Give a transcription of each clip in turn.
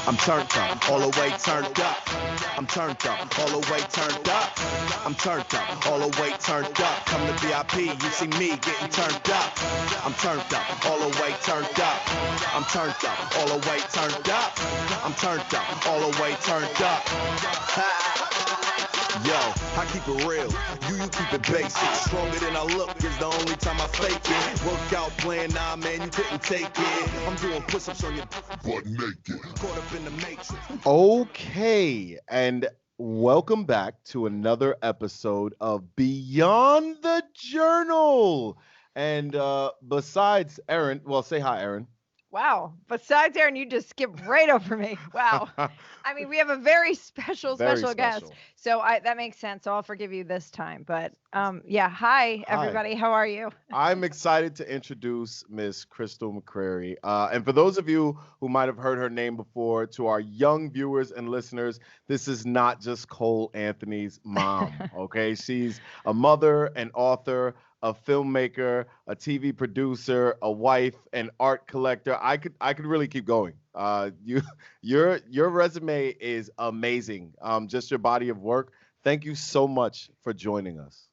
I'm turned up, all the way turned up. I'm turned up, all the way turned up. I'm turned up, all the way turned up. Come to VIP, you see me getting turned up. I'm turned up, all the way turned up. I'm turned up, all the way turned up. I'm turned up, all the way turned up. Yo, I keep it real, you keep it basic. Stronger than I look is the only time I fake it. Workout plan, nah man, you couldn't take it. I'm doing push-ups on your butt naked. Caught up in the matrix. Okay, and welcome back to another episode of Beyond the Journal. And besides Erin, well, say hi, Erin. Wow. Besides Erin, you just skipped right over me. Wow. I mean, we have a very special guest. So that makes sense. So I'll forgive you this time. But yeah, hi, everybody. How are you? I'm excited to introduce Miss Crystal McCrary. And for those of you who might have heard her name before, to our young viewers and listeners, this is not just Cole Anthony's mom, okay? She's a mother, an author, a filmmaker, a TV producer, a wife, an art collector. I could really keep going. Your resume is amazing. Just your body of work. Thank you so much for joining us.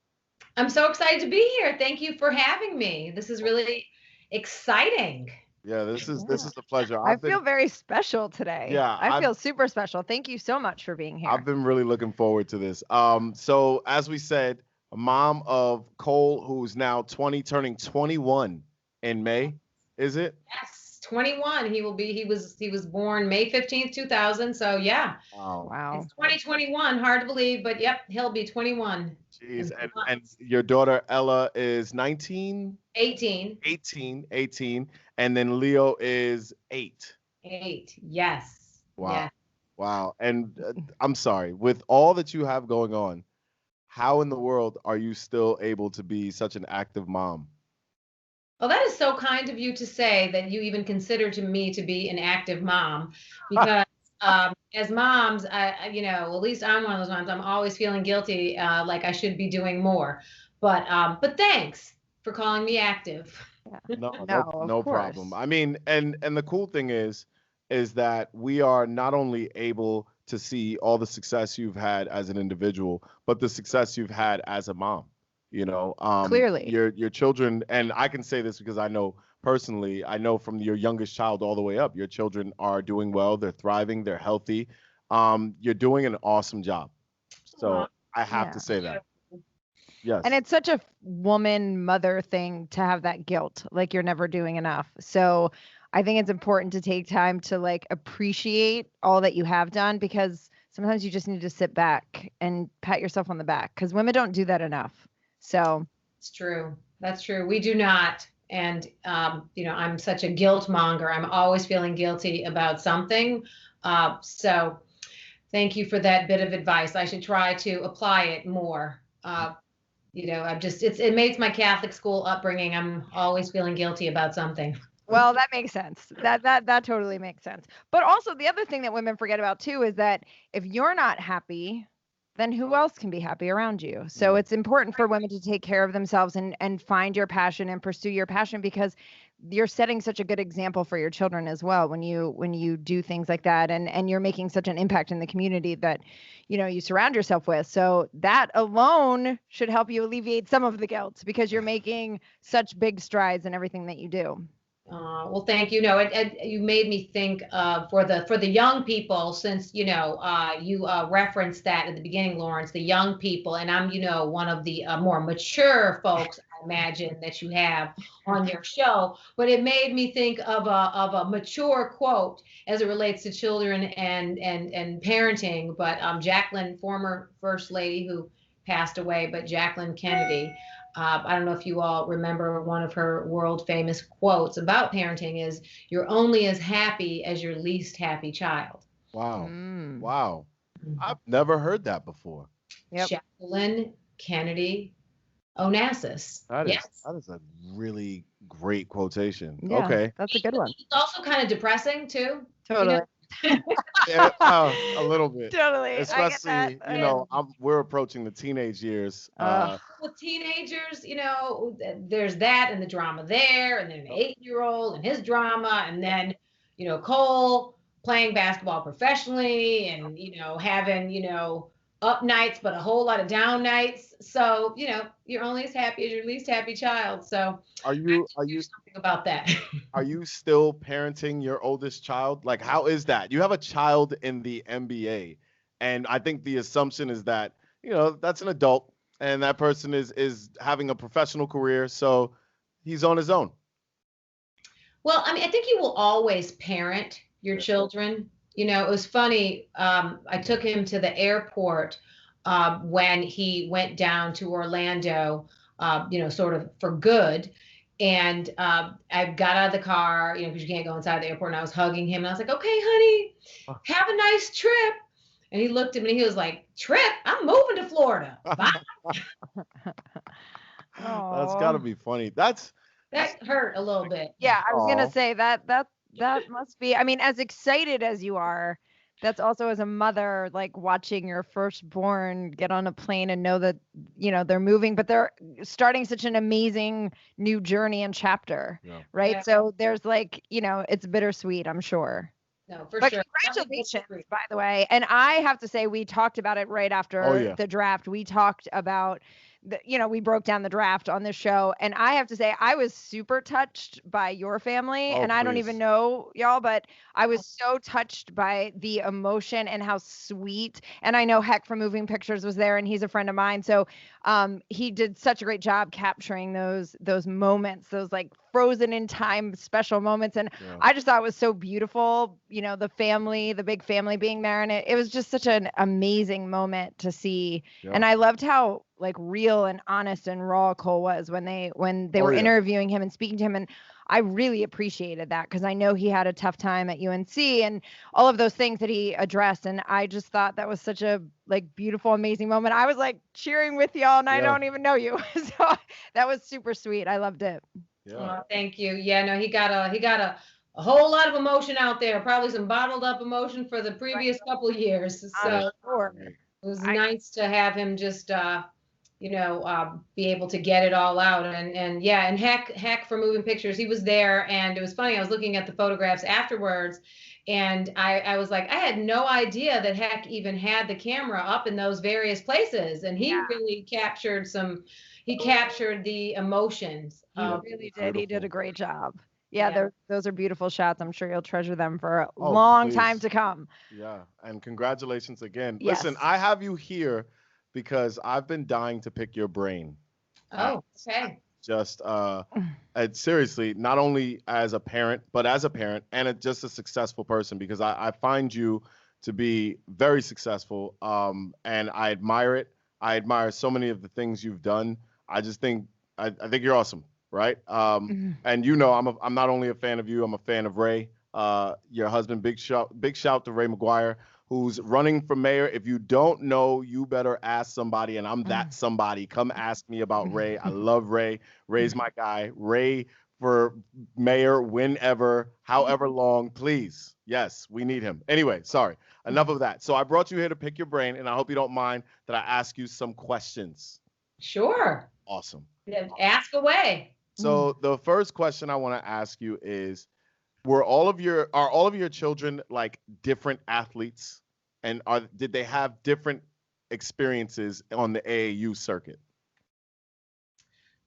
I'm so excited to be here. Thank you for having me. This is really exciting. Yeah, this is a pleasure. I feel very special today. Yeah, I feel super special. Thank you so much for being here. I've been really looking forward to this. So as we said, a mom of Cole, who's now 20, turning 21 in May, is it? Yes, 21. He was born May 15th, 2000. So yeah. Wow. It's 2021. Hard to believe, but yep, he'll be 21. Jeez, and your daughter Ella is 19? 18. 18. And then Leo is 8. 8. Yes. Wow. Yeah. Wow. And I'm sorry, with all that you have going on, how in the world are you still able to be such an active mom? Well, that is so kind of you to say that you even consider to me to be an active mom, because as moms, at least I'm one of those moms. I'm always feeling guilty, like I should be doing more. But thanks for calling me active. No problem. I mean, and the cool thing is that we are not only able to see all the success you've had as an individual, but the success you've had as a mom. Clearly your children, and I can say this because I know personally, I know from your youngest child all the way up, your children are doing well, they're thriving, they're healthy. You're doing an awesome job. So I have to say that. Yes. And it's such a woman mother thing to have that guilt, like you're never doing enough. So I think it's important to take time to like appreciate all that you have done, because sometimes you just need to sit back and pat yourself on the back, because women don't do that enough. So it's true. That's true. We do not. And, I'm such a guilt monger. I'm always feeling guilty about something. So thank you for that bit of advice. I should try to apply it more. It makes my Catholic school upbringing. I'm always feeling guilty about something. Well, that makes sense. That totally makes sense. But also the other thing that women forget about too is that if you're not happy, then who else can be happy around you? So it's important for women to take care of themselves and find your passion and pursue your passion, because you're setting such a good example for your children as well when you do things like that, and you're making such an impact in the community that you surround yourself with. So that alone should help you alleviate some of the guilt, because you're making such big strides in everything that you do. Well, thank you. No, you made me think for the young people, since you referenced that at the beginning, Lawrence, the young people, and I'm one of the more mature folks, I imagine, that you have on your show. But it made me think of a mature quote as it relates to children and parenting. But Jacqueline, former First Lady who passed away, but Jacqueline Kennedy. I don't know if you all remember one of her world famous quotes about parenting is, "You're only as happy as your least happy child." Wow. Wow. I've never heard that before. Yep. Jacqueline Kennedy Onassis. That is a really great quotation. Yeah, okay. That's a good one. It's also kind of depressing too. Totally. Yeah, a little bit. Totally. Especially, we're approaching the teenage years. With teenagers, there's that and the drama there, and then an 8-year-old and his drama, and then, Cole playing basketball professionally and, having, up nights, but a whole lot of down nights. So, you're only as happy as your least happy child. So Are I have you to are do you something about that. are you still parenting your oldest child? Like, how is that? You have a child in the NBA, and I think the assumption is that, that's an adult, and that person is having a professional career, so he's on his own. Well, I mean, I think you will always parent your Yeah. children. It was funny. I took him to the airport when he went down to Orlando, sort of for good. And I got out of the car, because you can't go inside the airport. And I was hugging him, and I was like, "Okay, honey, have a nice trip." And he looked at me, and he was like, "Trip? I'm moving to Florida. Bye." That's got to Oh, be funny. That's That hurt a little bit. yeah. I was gonna oh say that must be. I mean, as excited as you are, that's also as a mother, like watching your firstborn get on a plane and know that they're moving, but they're starting such an amazing new journey and chapter, yeah. right? Yeah. So there's like, it's bittersweet, I'm sure. No, for But sure. congratulations, by the way. And I have to say, we talked about it right Oh after yeah. the draft. We talked about we broke down the draft on this show. And I have to say, I was super touched by your family. Oh And I don't even please. know y'all, but I was so touched by the emotion and how sweet. And I know Heck from Moving Pictures was there, and he's a friend of mine. So he did such a great job capturing those moments, those like frozen in time special moments. And Yeah. I just thought it was so beautiful, the family, the big family being there. And it was just such an amazing moment to see. Yeah. And I loved how like real and honest and raw Cole was when they Oh were yeah. interviewing him and speaking to him. And I really appreciated that, because I know he had a tough time at UNC and all of those things that he addressed. And I just thought that was such a like beautiful, amazing moment. I was like cheering with y'all, and I Yeah. don't even know you. So that was super sweet. I loved it. Yeah. Thank you. Yeah, no, he got a whole lot of emotion out there, probably some bottled up emotion for the previous couple years. I'm So sure. Great. it was I nice to have him just be able to get it all out. And yeah, and Heck for Moving Pictures, he was there, and it was funny. I was looking at the photographs afterwards, and I was like, I had no idea that Heck even had the camera up in those various places, and he really captured the emotions. He really did. He did a Beautiful. great job. Yeah, Yeah. those are beautiful shots. I'm sure you'll treasure them for a Oh long time please. to come. Yeah. And congratulations again. Yes. Listen, I have you here because I've been dying to pick your brain. Oh, okay. Just and seriously, not only as a parent, but as a parent and just a successful person, because I find you to be very successful. And I admire it. I admire so many of the things you've done. I just think I think you're awesome, right? And I'm not only a fan of you, I'm a fan of Ray, your husband. Big shout to Ray McGuire, who's running for mayor. If you don't know, you better ask somebody, and I'm that somebody. Come ask me about Ray. I love Ray. Ray's my guy. Ray for mayor whenever, however long, please. Yes, we need him. Anyway, sorry. Enough of that. So I brought you here to pick your brain, and I hope you don't mind that I ask you some questions. Sure. Awesome. Ask away. So the first question I want to ask you is, are all of your children like different athletes, and did they have different experiences on the AAU circuit?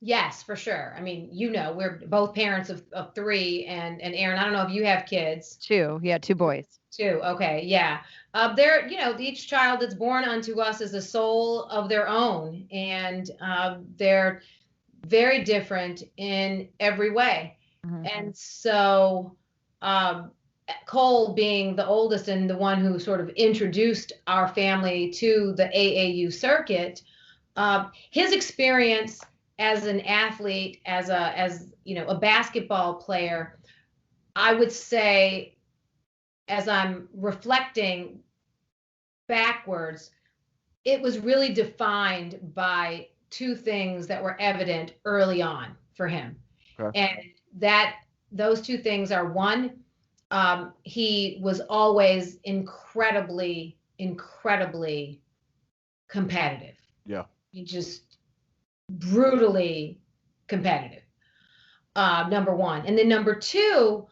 Yes, for sure. I mean, we're both parents of three, and Erin, I don't know if you have kids. Two. Yeah, two boys. Two. Okay. Yeah. Each child that's born unto us is a soul of their own, and they're very different in every way. And so, Cole being the oldest and the one who sort of introduced our family to the AAU circuit, his experience as an athlete, as a basketball player, I would say, as I'm reflecting backwards, it was really defined by two things that were evident early on for him. Okay. And those two things are, one, he was always incredibly, incredibly competitive. Yeah. He just brutally competitive. Number one. And then number two,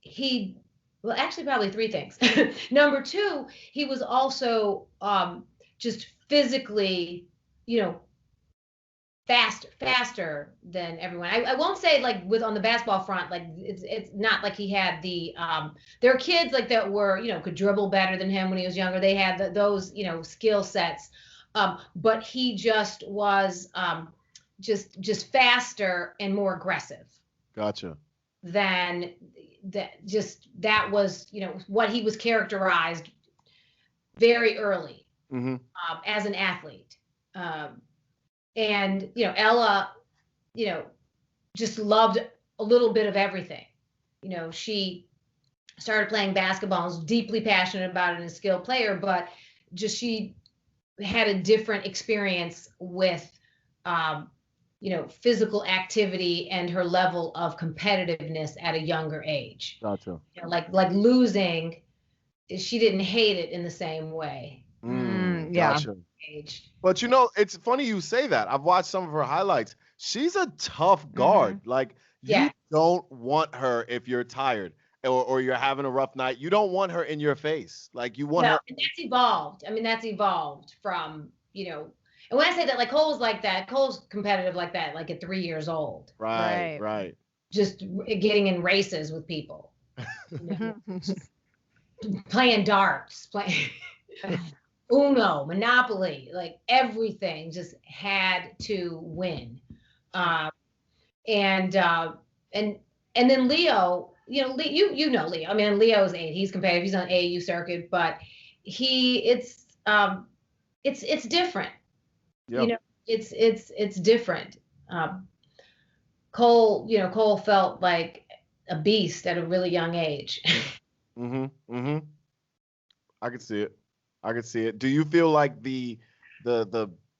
he Well, actually, probably three things. Number two, he was also just physically, you know, faster than everyone. I won't say like with on the basketball front, like it's not like he had the there are kids like that were, you know, could dribble better than him when he was younger. They had those, you know, skill sets. But he just was just faster and more aggressive. Gotcha. Than that was, you know, what he was characterized very early as an athlete. And, you know, Ella, you know, just loved a little bit of everything. You know, she started playing basketball, was deeply passionate about it and a skilled player, but just she had a different experience with, you know, physical activity and her level of competitiveness at a younger age. Gotcha. You know, like losing, she didn't hate it in the same way. Yeah. Gotcha. But you know, it's funny you say that. I've watched some of her highlights. She's a tough guard. Like you don't want her if you're tired or you're having a rough night. You don't want her in your face. Like you want her. And that's evolved. I mean, that's evolved from, you know, and when I say that, like Cole was like that, Cole's competitive like that, like at 3 years old. Right. Just getting in races with people. You know, playing darts, playing Uno, Monopoly, like everything just had to win. And then Leo, you know, you know Leo. I mean, Leo's 8. He's competitive. He's on AAU circuit, but it's different. Yep. You know, it's different. Cole felt like a beast at a really young age. I could see it. Do you feel like the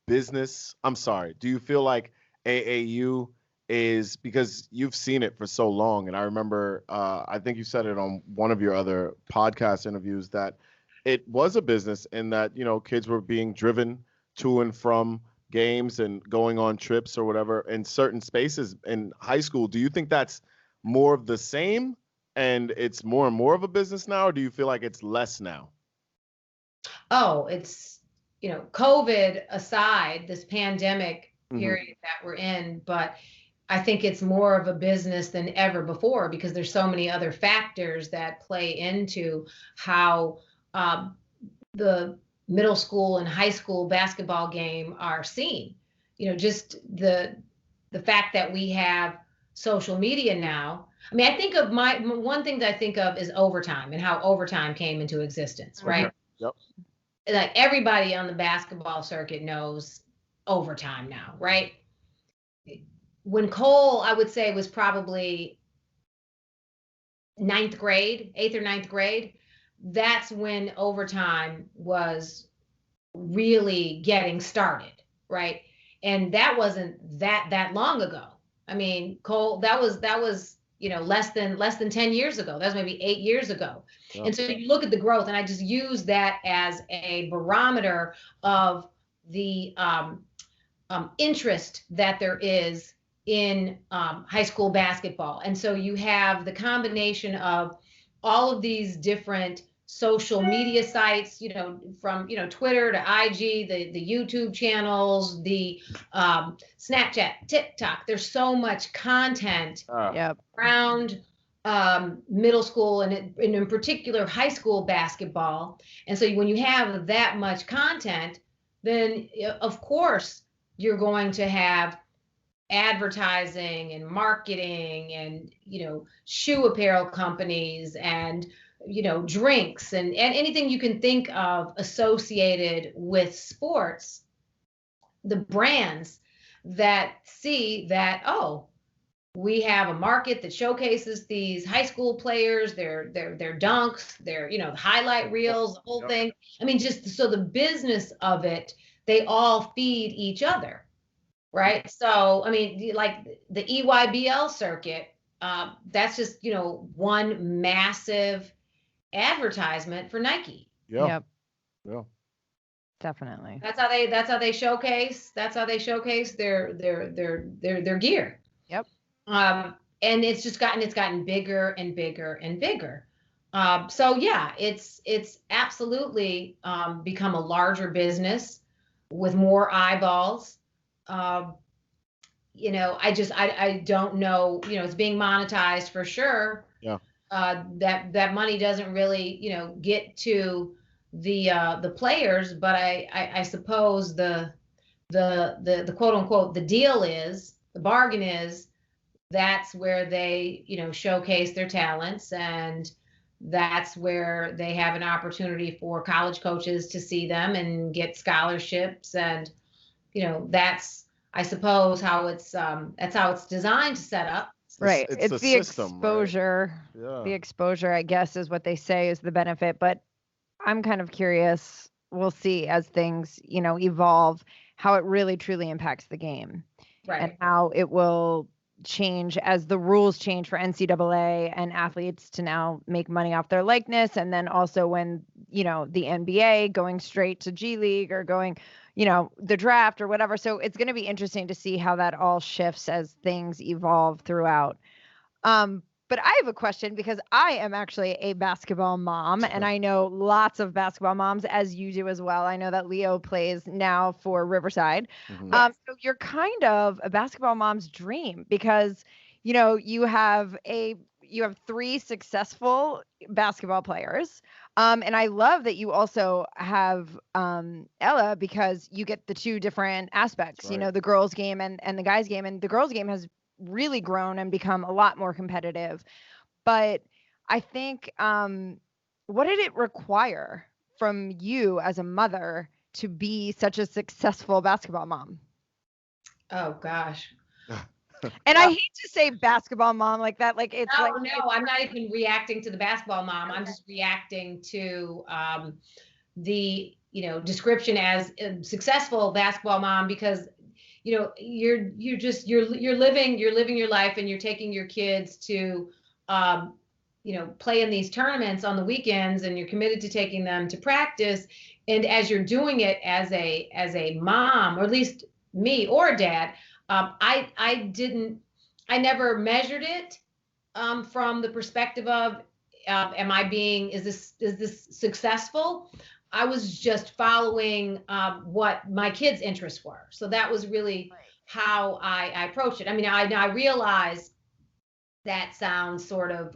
business, I'm sorry, do you feel like AAU is, because you've seen it for so long, and I remember I think you said it on one of your other podcast interviews that it was a business and that, you know, kids were being driven to and from games and going on trips or whatever in certain spaces in high school. Do you think that's more of the same and it's more and more of a business now, or do you feel like it's less now? Oh, it's, you know, COVID aside, this pandemic period that we're in, but I think it's more of a business than ever before because there's so many other factors that play into how the middle school and high school basketball game are seen. You know, just the fact that we have social media now. I mean, I think of one thing that I think of is overtime and how overtime came into existence, right? Yep. Like everybody on the basketball circuit knows overtime now, right? When Cole, I would say, was probably 8th or 9th grade, that's when overtime was really getting started, right? And that wasn't that long ago. I mean, Cole, that was you know, less than 10 years ago. That was maybe 8 years ago. Yeah. And so you look at the growth, and I just use that as a barometer of the interest that there is in high school basketball. And so you have the combination of all of these different social media sites, you know, from, you know, Twitter to IG, the YouTube channels, the Snapchat, TikTok. There's so much content around middle school and in particular high school basketball. And so when you have that much content, then of course you're going to have advertising and marketing and, you know, shoe apparel companies and, you know, drinks and anything you can think of associated with sports, the brands that see that, oh, we have a market that showcases these high school players, their dunks, their, you know, highlight reels, the whole thing. I mean, just so the business of it, they all feed each other, right? So, I mean, like the EYBL circuit, that's just, you know, one massive advertisement for Nike. Yeah. Definitely. That's how they showcase their gear. Yep. And it's gotten bigger and bigger and bigger. So yeah, it's absolutely become a larger business with more eyeballs. Um, I don't know, it's being monetized for sure. Yeah. That money doesn't really, get to the players, but I suppose the quote unquote the deal is the bargain is that's where they, showcase their talents, and that's where they have an opportunity for college coaches to see them and get scholarships. And that's, I suppose, how that's how it's designed to set up. Right. It's It's the the system, right? exposure. Yeah. The exposure, I guess, is what they say is the benefit. But I'm kind of curious. We'll see as things, evolve, how it really truly impacts the game and Right. how it will change as the rules change for NCAA and athletes to now make money off their likeness. And then also when, the NBA going straight to G League or going, the draft or whatever. So it's going to be interesting to see how that all shifts as things evolve throughout. But I have a question because I am actually a basketball mom, and I know lots of basketball moms, as you do as well. I know that Leo plays now for Riverside. Mhm. Yes. So you're kind of a basketball mom's dream because you have three successful basketball players. And I love that you also have Ella because you get the two different aspects, Right. the girls' game and the guys' game. And the girls' game has really grown and become a lot more competitive. But I think, what did it require from you as a mother to be such a successful basketball mom? Oh gosh. And I hate to say basketball mom like that. Like it's like, No, no, I'm not even reacting to the basketball mom. I'm okay. just reacting to the description as a successful basketball mom, because you're living your life, and you're taking your kids to um, play in these tournaments on the weekends, and you're committed to taking them to practice. And as you're doing it as a mom, or at least me or a dad, I never measured it from the perspective of is this successful? I was just following what my kids' interests were. So that was really Right. how I approached it. I mean, I realize that sounds sort of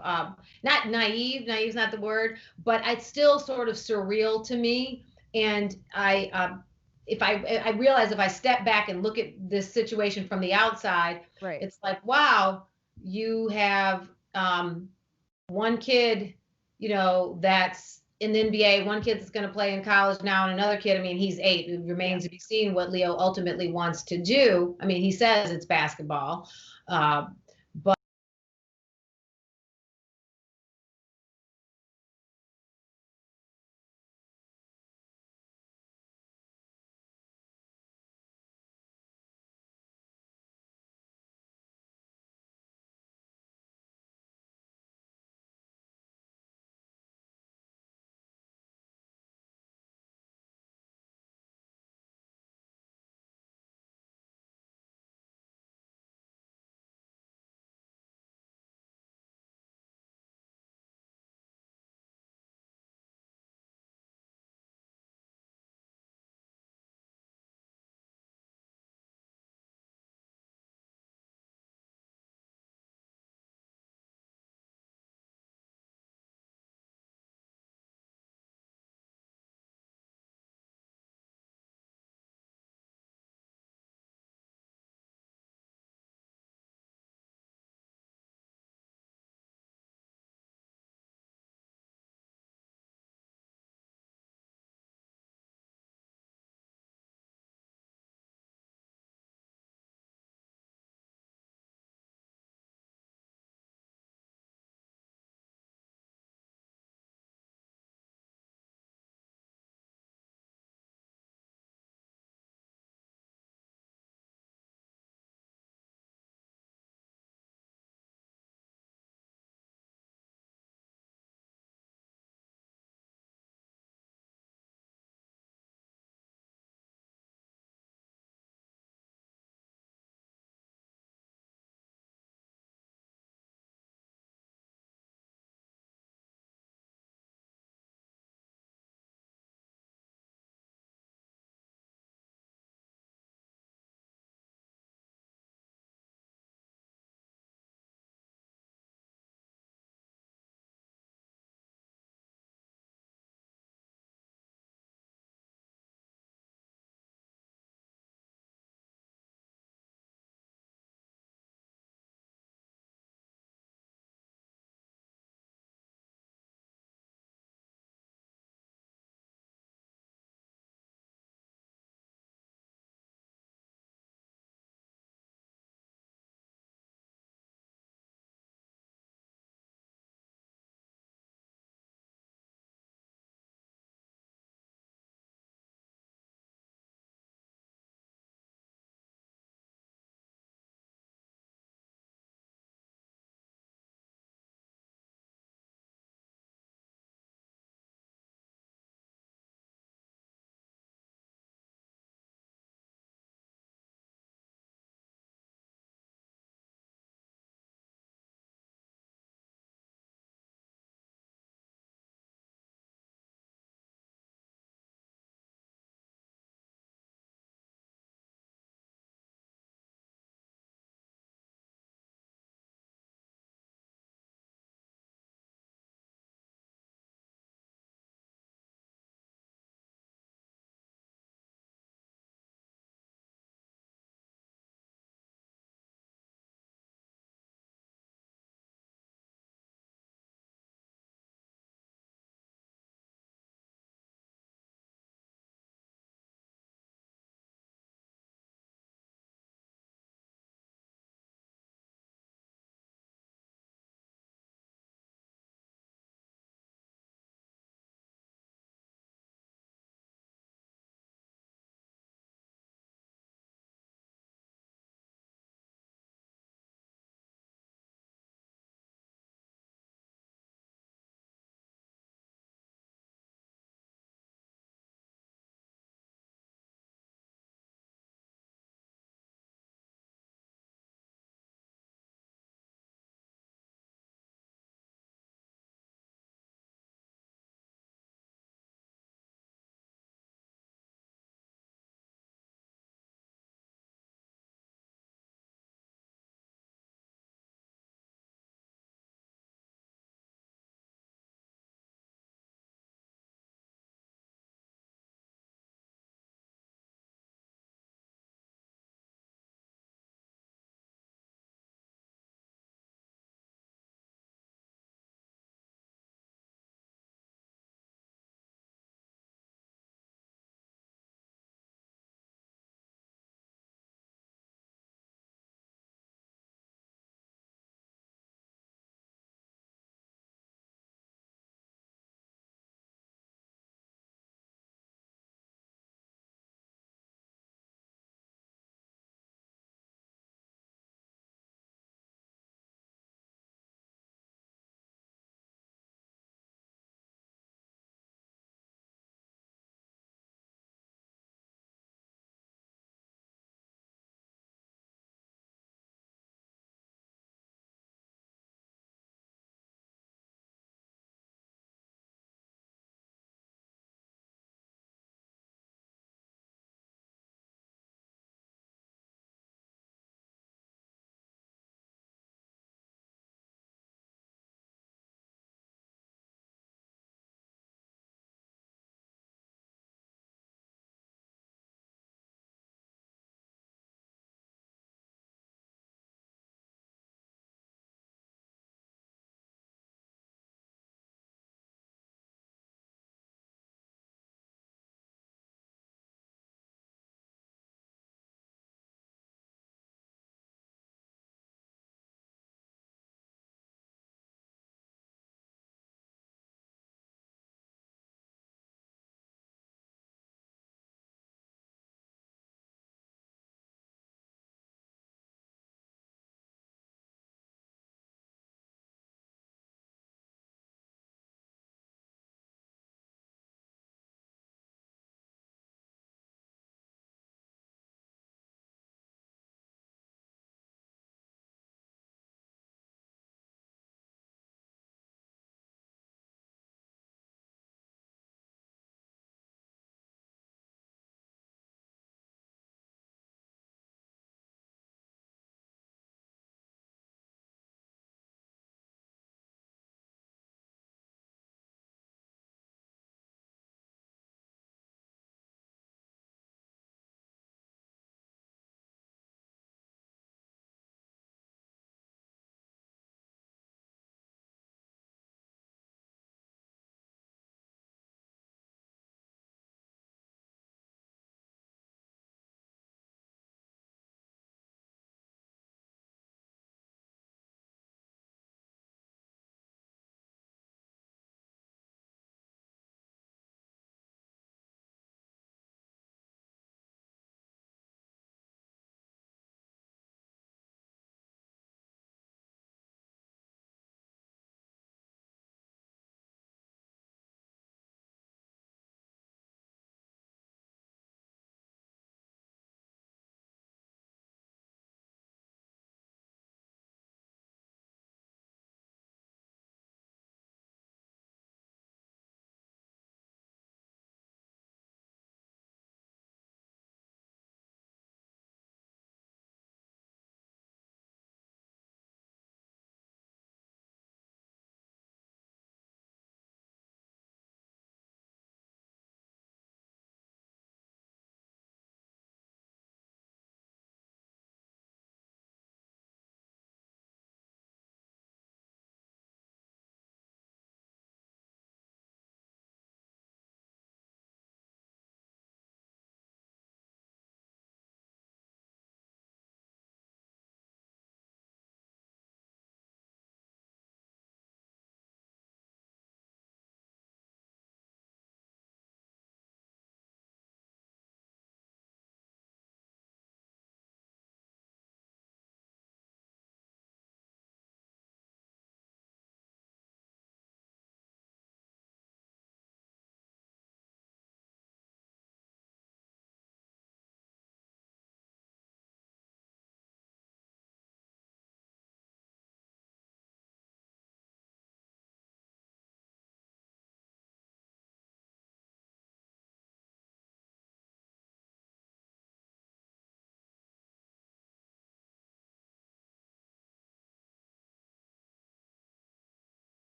not naive. Naive is not the word, but it's still sort of surreal to me. And I realize if I step back and look at this situation from the outside, Right. it's like, wow, you have one kid, that's in the NBA, one kid that's going to play in college now, and another kid, I mean, he's 8. It Yeah. remains to be seen what Leo ultimately wants to do. I mean, he says it's basketball. Uh,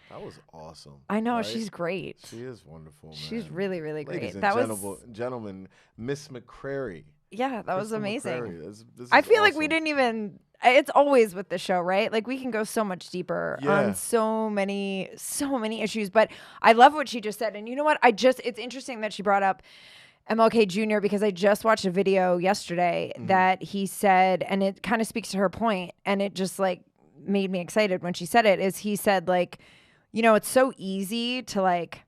That was awesome. I know, right? she's great. She is wonderful, man. She's really, really great. Ladies and That gentlemen, Miss McCrary. Yeah, that was Crystal amazing. McCrary. This I is feel like we awesome. didn't even. It's always with the show, right? Like we can go so much deeper Yeah. on so many issues. But I love what she just said. And you know what? It's interesting that she brought up MLK Jr. because I just watched a video yesterday that he said, and it kind of speaks to her point, and it just like made me excited when she said it. Is he said like, you know, it's so easy to like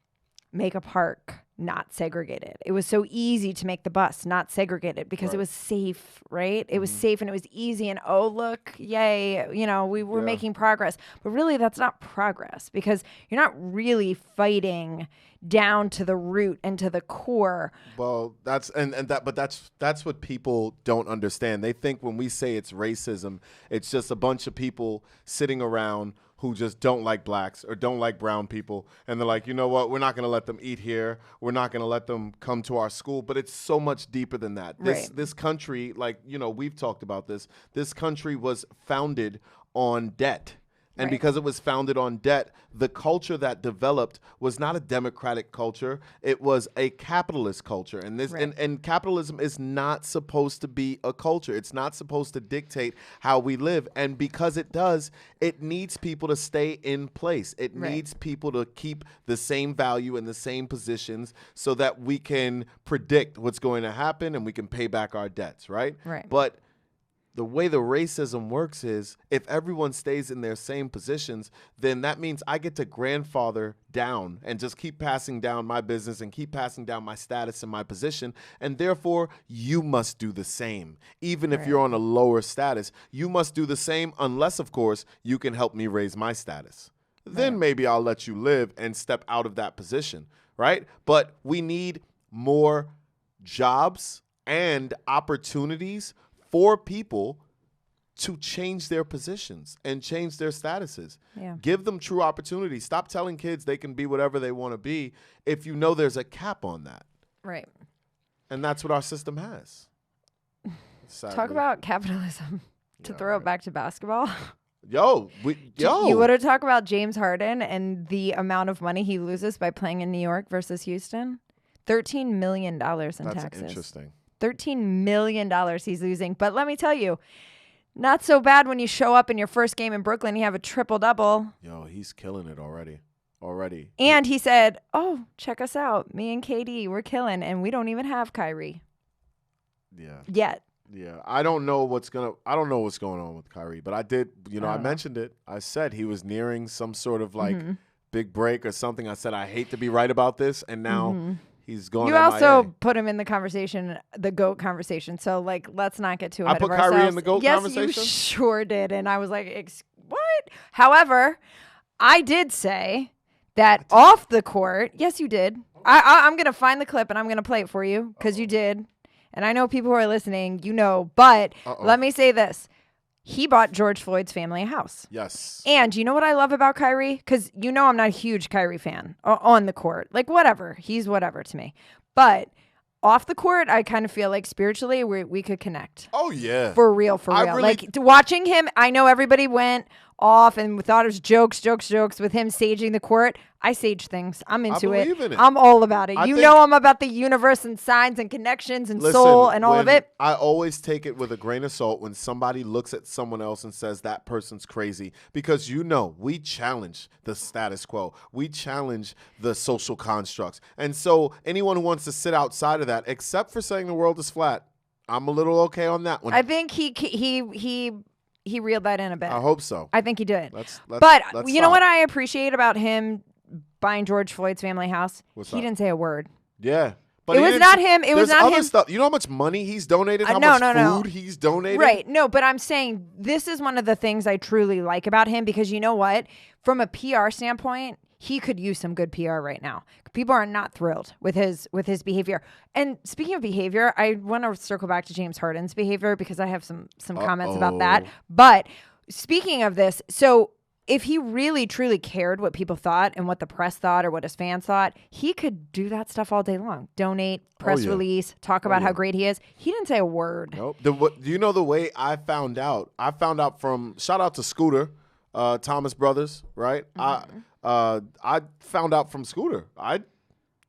make a park not segregated. It was so easy to make the bus not segregated because it was safe, right? It was safe and it was easy and oh, look, yay, you know, we were making progress. But really that's not progress because you're not really fighting down to the root and to the core. Well, that's what people don't understand. They think when we say it's racism, it's just a bunch of people sitting around who just don't like blacks or don't like brown people. And they're like, you know what? We're not going to let them eat here. We're not going to let them come to our school. But it's so much deeper than that. This country, like, you know, we've talked about this. This country was founded on debt. And because it was founded on debt, the culture that developed was not a democratic culture. It was a capitalist culture. And this and capitalism is not supposed to be a culture. It's not supposed to dictate how we live. And because it does, it needs people to stay in place. It needs people to keep the same value in the same positions so that we can predict what's going to happen and we can pay back our debts, right? But the way the racism works is if everyone stays in their same positions, then that means I get to grandfather down and just keep passing down my business and keep passing down my status and my position. And therefore, you must do the same. Even if you're on a lower status, you must do the same unless, of course, you can help me raise my status. Then maybe I'll let you live and step out of that position, right? But we need more jobs and opportunities for people to change their positions and change their statuses. Give them true opportunities. Stop telling kids they can be whatever they want to be if you know there's a cap on that. Right. And that's what our system has. Sadly. Talk about capitalism. To throw it back to basketball. You want to talk about James Harden and the amount of money he loses by playing in New York versus Houston? $13 million in taxes. That's interesting. $13 million he's losing. But let me tell you, not so bad when you show up in your first game in Brooklyn, you have a triple-double. Yo, he's killing it already. And he said, oh, check us out. Me and KD, we're killing. And we don't even have Kyrie. Yet. Yeah. I don't know what's going on with Kyrie, but I did, I mentioned it. I said he was nearing some sort of like big break or something. I said, I hate to be right about this. And now he's going. You also put him in the conversation, the GOAT conversation. So, like, let's not get too ahead of ourselves. I put Kyrie in the GOAT conversation? Yes, you sure did. And I was like, what? However, I did say that off the court, yes, you did. I'm going to find the clip and I'm going to play it for you because you did. And I know people who are listening, but let me say this. He bought George Floyd's family a house. Yes. And you know what I love about Kyrie? Because I'm not a huge Kyrie fan on the court. Like, whatever. He's whatever to me. But off the court, I kind of feel like spiritually we could connect. Oh, yeah. For real. Like, watching him, I know everybody went off and thought it was jokes with him saging the court. I sage things. I'm into it. I'm all about it. I'm about the universe and signs and connections and soul and all of it. I always take it with a grain of salt when somebody looks at someone else and says that person's crazy because we challenge the status quo. We challenge the social constructs. And so anyone who wants to sit outside of that, except for saying the world is flat, I'm a little okay on that one. I think he reeled that in a bit. I hope so. I think he did. But you know what I appreciate about him buying George Floyd's family house? He didn't say a word. Yeah. But it was not him. It was not him. Stuff. You know how much money he's donated? How much food he's donated? Right. No, but I'm saying this is one of the things I truly like about him because you know what? From a PR standpoint, he could use some good PR right now. People are not thrilled with his behavior. And speaking of behavior, I want to circle back to James Harden's behavior because I have some comments about that. But speaking of this, so if he really truly cared what people thought and what the press thought or what his fans thought, he could do that stuff all day long. Donate, press release, talk about how great he is. He didn't say a word. Nope. Do you know the way I found out? I found out from, shout out to Scooter, Thomas Brothers, right? I found out from Scooter.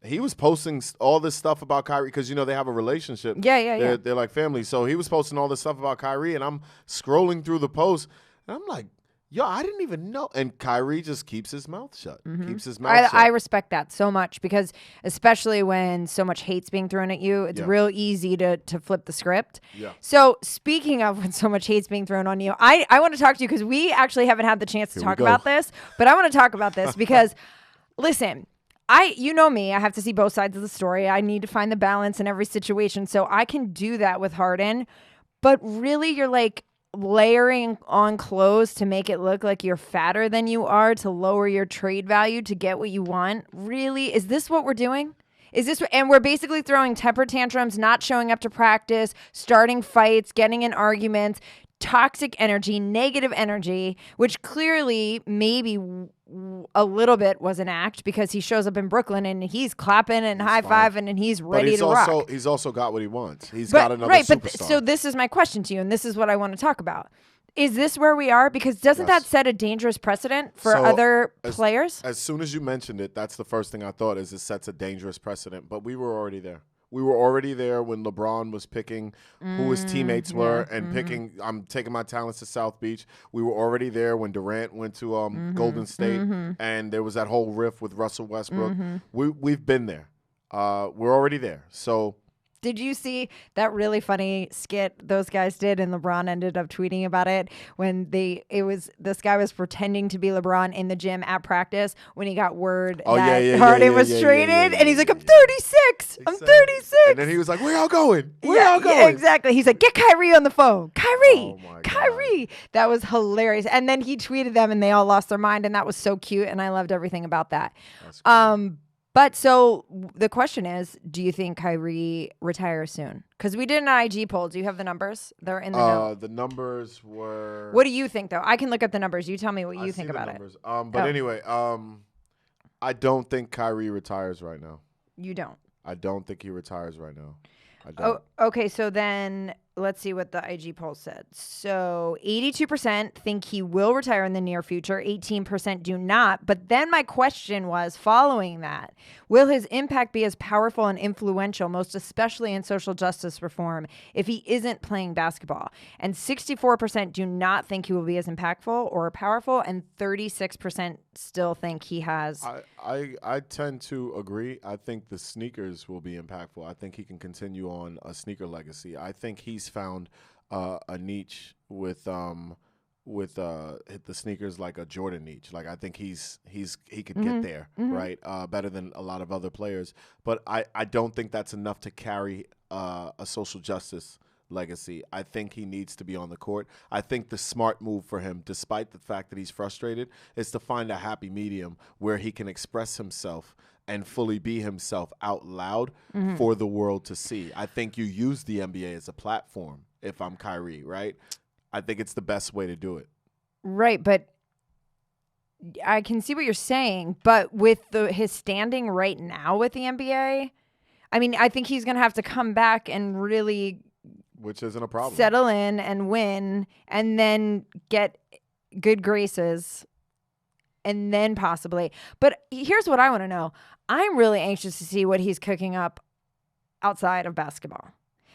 He was posting all this stuff about Kyrie because, they have a relationship. Yeah. They're like family. So he was posting all this stuff about Kyrie, and I'm scrolling through the post, and I'm like, yo, I didn't even know. And Kyrie just keeps his mouth shut. Keeps his mouth shut. I respect that so much because especially when so much hate's being thrown at you, it's real easy to flip the script. Yeah. So speaking of when so much hate's being thrown on you, I want to talk to you because we actually haven't had the chance to talk about this, but I want to talk about this because, listen, you know me, I have to see both sides of the story. I need to find the balance in every situation. So I can do that with Harden, but really you're like layering on clothes to make it look like you're fatter than you are to lower your trade value to get what you want. Really? Is this what we're doing? And we're basically throwing temper tantrums, not showing up to practice, starting fights, getting in arguments, toxic energy, negative energy, which clearly maybe a little bit was an act because he shows up in Brooklyn and he's clapping and high-fiving and he's ready to rock. He's also got what he wants. He's got another superstar. So this is my question to you, and this is what I want to talk about. Is this where we are? Because doesn't that set a dangerous precedent for other players? As soon as you mentioned it, that's the first thing I thought is it sets a dangerous precedent. But we were already there. We were already there when LeBron was picking who his teammates were and picking, I'm taking my talents to South Beach. We were already there when Durant went to Golden State and there was that whole riff with Russell Westbrook. We've been there. We're already there. So did you see that really funny skit those guys did and LeBron ended up tweeting about it when this guy was pretending to be LeBron in the gym at practice when he got word that Harden was traded and he's like, I'm 36. I'm 36. And then he was like, where y'all going? Where y'all going? Yeah, exactly. He's like, get Kyrie on the phone. Kyrie. Oh my Kyrie. God. That was hilarious. And then he tweeted them and they all lost their mind and that was so cute and I loved everything about that. That's cool. But so the question is, do you think Kyrie retires soon? Because we did an IG poll. Do you have the numbers? They're in the note. The numbers were. What do you think, though? I can look up the numbers. You tell me what you think about it. Anyway, I don't think Kyrie retires right now. You don't? I don't think he retires right now. I Oh, don't. okay. So then let's see what the IG poll said. So 82% think he will retire in the near future. 18% do not. But then my question was, following that, will his impact be as powerful and influential, most especially in social justice reform, if he isn't playing basketball? And 64% do not think he will be as impactful or powerful, and 36% still think he has. I tend to agree. I think the sneakers will be impactful. I think he can continue on a sneaker legacy. I think he's found a niche with the sneakers like a Jordan niche. Like I think he could get there, right? Better than a lot of other players. But I don't think that's enough to carry a social justice legacy. I think he needs to be on the court. I think the smart move for him, despite the fact that he's frustrated, is to find a happy medium where he can express himself and fully be himself out loud for the world to see. I think you use the NBA as a platform if I'm Kyrie, right? I think it's the best way to do it. Right, but I can see what you're saying, but with his standing right now with the NBA, I mean, I think he's going to have to come back and really which isn't a problem. Settle in and win and then get good graces and then possibly. But here's what I want to know. I'm really anxious to see what he's cooking up outside of basketball.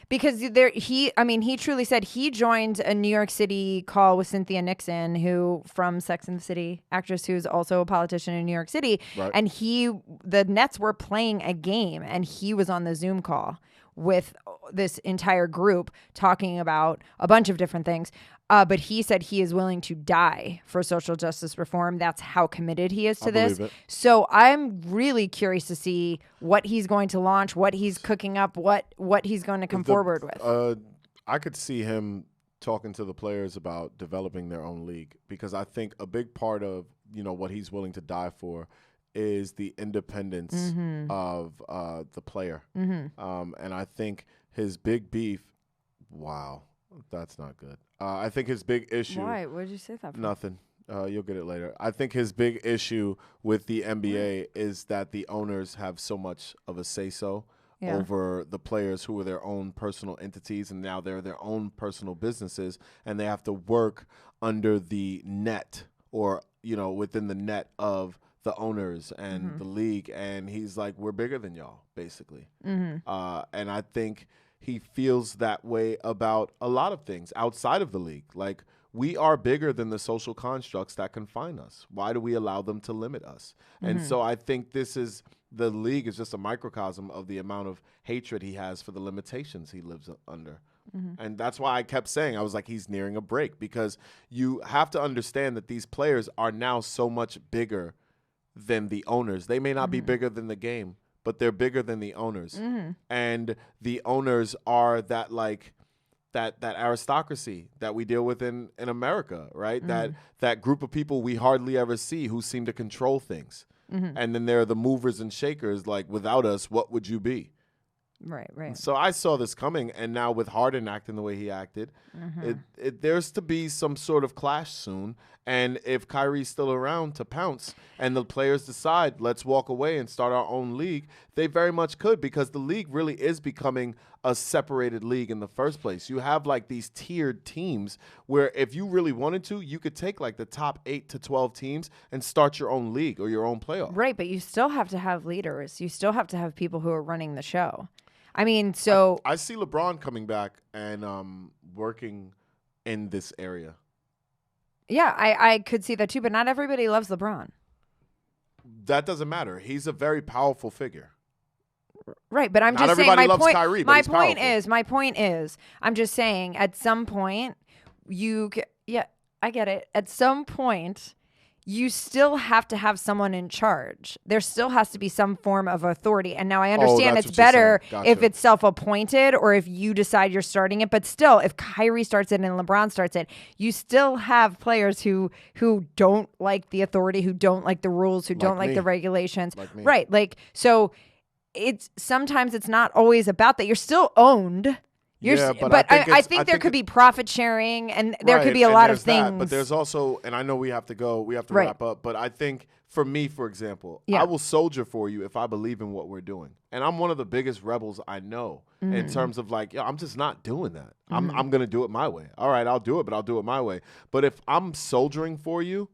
Because he truly said he joined a New York City call with Cynthia Nixon, who from Sex and the City, actress who's also a politician in New York City. Right. And the Nets were playing a game and he was on the Zoom call with this entire group talking about a bunch of different things. But he said he is willing to die for social justice reform. That's how committed he is to this. So I'm really curious to see what he's going to launch, what he's cooking up, what he's going to come forward with. I could see him talking to the players about developing their own league, because I think a big part of what he's willing to die for is the independence of the player. And I think his big beef, wow, that's not good. I think his big issue. Why? What did you say that for? Nothing. You'll get it later. I think his big issue with the NBA is that the owners have so much of a say-so over the players who are their own personal entities, and now they're their own personal businesses, and they have to work under the net or, within the net of the owners and the league, and he's like, we're bigger than y'all, basically. And I think he feels that way about a lot of things outside of the league. Like, we are bigger than the social constructs that confine us. Why do we allow them to limit us? And so I think the league is just a microcosm of the amount of hatred he has for the limitations he lives under. And that's why I kept saying, I was like, he's nearing a break, because you have to understand that these players are now so much bigger than the owners. They may not be bigger than the game, but they're bigger than the owners. And the owners are that, like, that aristocracy that we deal with in America, right? That group of people we hardly ever see who seem to control things. And then there are the movers and shakers, like, without us, what would you be? Right. So I saw this coming, and now with Harden acting the way he acted, there's to be some sort of clash soon. And if Kyrie's still around to pounce and the players decide, let's walk away and start our own league, they very much could, because the league really is becoming a separated league in the first place. You have like these tiered teams where if you really wanted to, you could take like the top 8 to 12 teams and start your own league or your own playoff. Right, but you still have to have leaders. You still have to have people who are running the show. I mean, so I see LeBron coming back and working in this area. Yeah, I could see that too, but not everybody loves LeBron. That doesn't matter. He's a very powerful figure. Right, but I'm Not just saying everybody my loves point. Kyrie, but my he's point powerful. my point is, I'm just saying at some point I get it. At some point, you still have to have someone in charge. There still has to be some form of authority. And now I understand that's it's what you're better saying. if Gotcha. it's self-appointed or if you decide you're starting it. But still, if Kyrie starts it and LeBron starts it, you still have players who don't like the authority, who don't like the rules, who don't like me. the regulations. Like me. Right. Like, so sometimes it's not always about that. You're still owned. But I think there could be profit sharing, and there could be a lot of things. But there's also, and I know we have to Right. wrap up, but I think for me, for example, Yeah. I will soldier for you if I believe in what we're doing. And I'm one of the biggest rebels I know in terms of like, I'm just not doing that. I'm going to do it my way. All right, I'll do it, but I'll do it my way. But if I'm soldiering for you,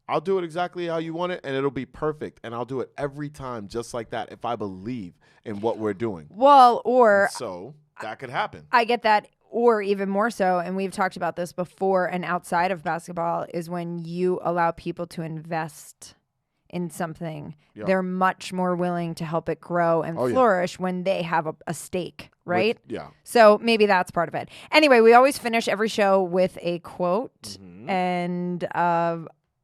I'll do it exactly how you want it, and it'll be perfect. And I'll do it every time just like that if I believe in what we're doing. Well, or So that could happen. I get that, or even more so, and we've talked about this before and outside of basketball, is when you allow people to invest in something, Yeah. they're much more willing to help it grow and Oh, yeah. flourish when they have a stake, right? Yeah. So maybe that's part of it. Anyway, we always finish every show with a quote, Mm-hmm. and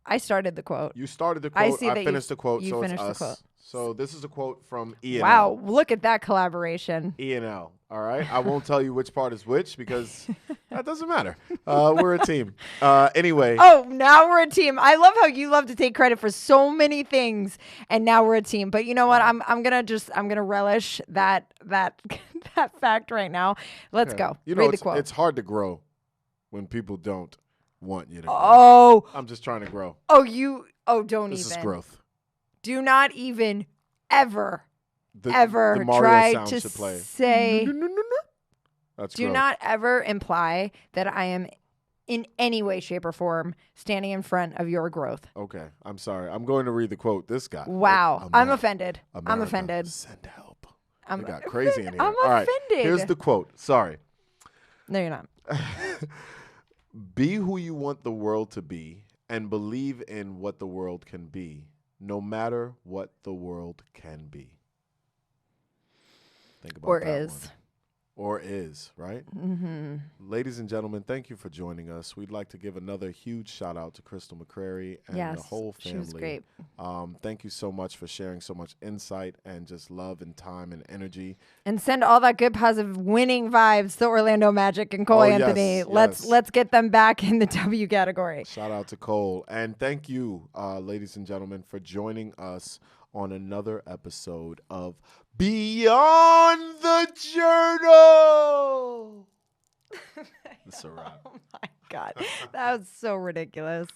I started the quote. You started the I quote. see that you- finished the quote. you So it's finished the us. quote. So this is a quote from Ian. Wow, look at that collaboration. Ian L. All right. I won't tell you which part is which because that doesn't matter. We're a team. Anyway. Oh, now we're a team. I love how you love to take credit for so many things, and now we're a team. But you know what? I'm gonna relish that that fact right now. Let's go. You know, Read the quote. it's hard to grow when people don't want you to grow. Oh, I'm just trying to grow. don't This even. is growth. Do not even ever The Mario try sound to should play. say. That's Do growth. not ever imply that I am in any way, shape, or form standing in front of your growth. Okay. I'm sorry. I'm going to read the quote. This guy. Wow, I'm offended. I'm America, offended. Send help. I'm It got crazy in here. I'm All right. offended. Here's the quote. Sorry. No, you're not. Be who you want the world to be and believe in what the world can be, no matter what the world can be. Think about Or that is. one. Or is, right? Mm-hmm. Ladies and gentlemen, thank you for joining us. We'd like to give another huge shout out to Crystal McCrary and Yes, the whole family. she was great. Thank you so much for sharing so much insight and just love and time and energy. And send all that good positive winning vibes to Orlando Magic and Cole Oh, yes, Anthony. yes. Let's get them back in the W category. Shout out to Cole. And thank you, ladies and gentlemen, for joining us on another episode of Beyond the Journal. It's a wrap. Oh my God. That was so ridiculous.